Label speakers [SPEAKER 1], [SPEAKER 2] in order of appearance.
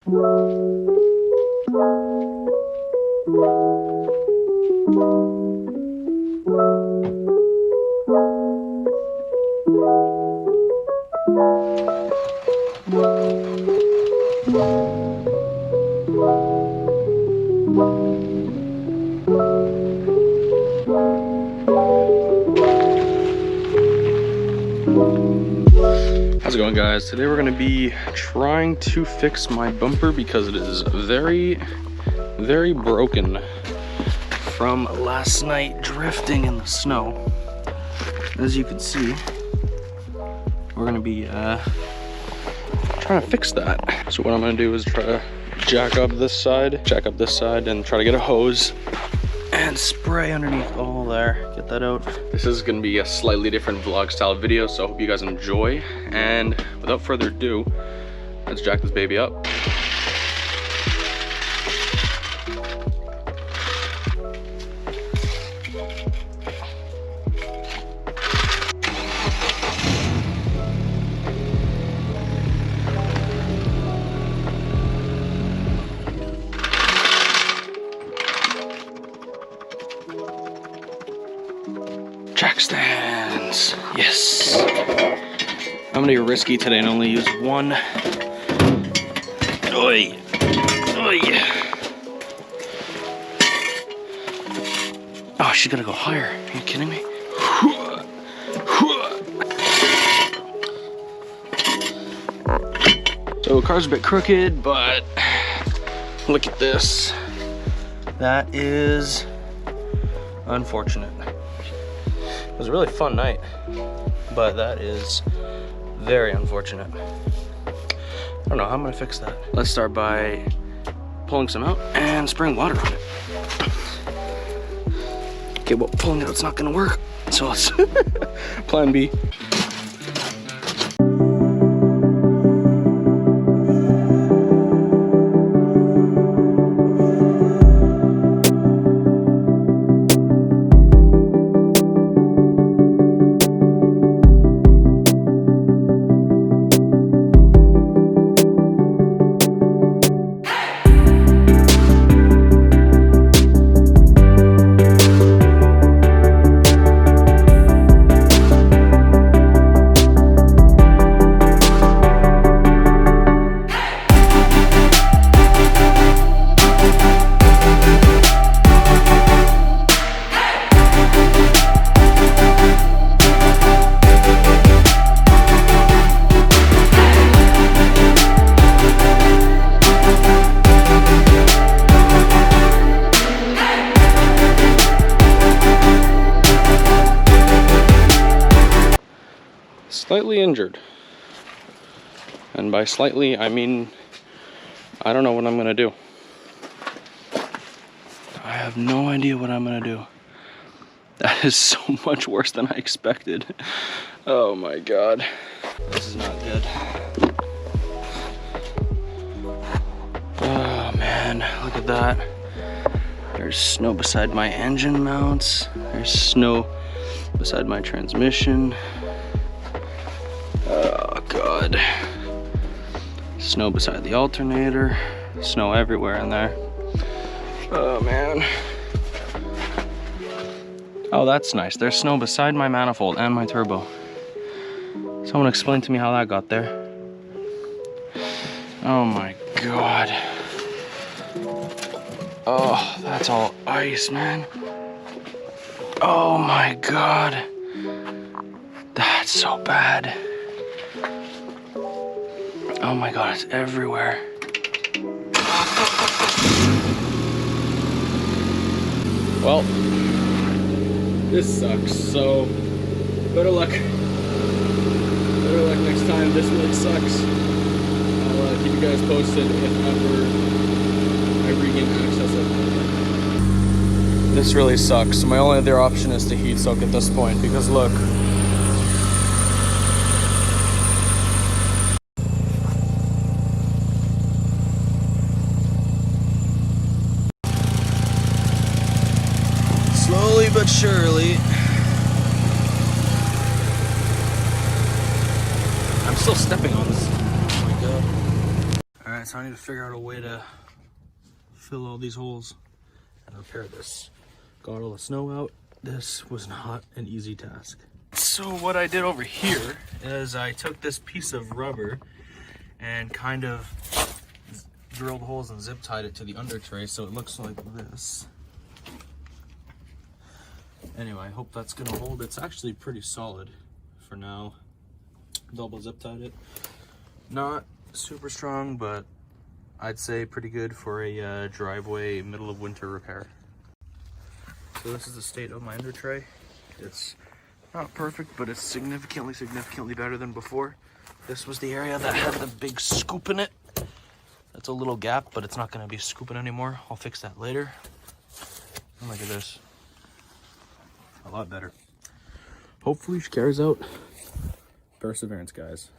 [SPEAKER 1] How's it going, guys? Today we're going to be trying to fix my bumper because it is very broken from last night drifting in the snow. As you can see, we're going to be trying to fix that. So what I'm going to do is try to jack up this side, and try to get a hose and spray underneath all there, get that out. This is gonna be a slightly different vlog style video, so I hope you guys enjoy. And without further ado, let's jack this baby up. Jack stands, yes. I'm gonna get risky today and only use one. Oi, oi. Oh, she's gotta go higher. Are you kidding me? So the car's a bit crooked, but look at this. That is unfortunate. It was a really fun night, but that is very unfortunate. I don't know how I'm gonna fix that. Let's start by pulling some out and spraying water on it. Okay, well, pulling it out's not gonna work, so let's plan B. Slightly injured, and by slightly I mean I don't know what I'm gonna do. I have no idea what I'm gonna do. That is so much worse than I expected. Oh my god, this is not good. Oh man, look at that. There's snow beside my engine mounts, there's snow beside my transmission. Oh god. Snow beside the alternator. Snow everywhere in there. Oh man. Oh, that's nice. There's snow beside my manifold and my turbo. Someone explain to me how that got there. Oh my god. Oh, that's all ice, man. Oh my god. That's so bad. Oh my god, it's everywhere. Well, this sucks, so better luck. Better luck next time. This really sucks. I'll keep you guys posted if ever I regain access at home. This really sucks. My only other option is to heat soak at this point, because look. Slowly but surely. I'm still stepping on this. Oh my god. Alright, so I need to figure out a way to fill all these holes and repair this. Got all the snow out. This was not an easy task. So what I did over here is I took this piece of rubber and kind of drilled holes and zip tied it to the under tray so it looks like this. Anyway, I hope that's gonna hold. It's actually pretty solid for now. Double zip tied it. Not super strong, but I'd say pretty good for a driveway middle of winter repair. So this is the state of my under tray. It's not perfect, but it's significantly better than before. This was the area that had the big scoop in it. That's a little gap, but it's not gonna be scooping anymore. I'll fix that later. And look at this. A lot better. Hopefully she carries out. Perseverance, guys.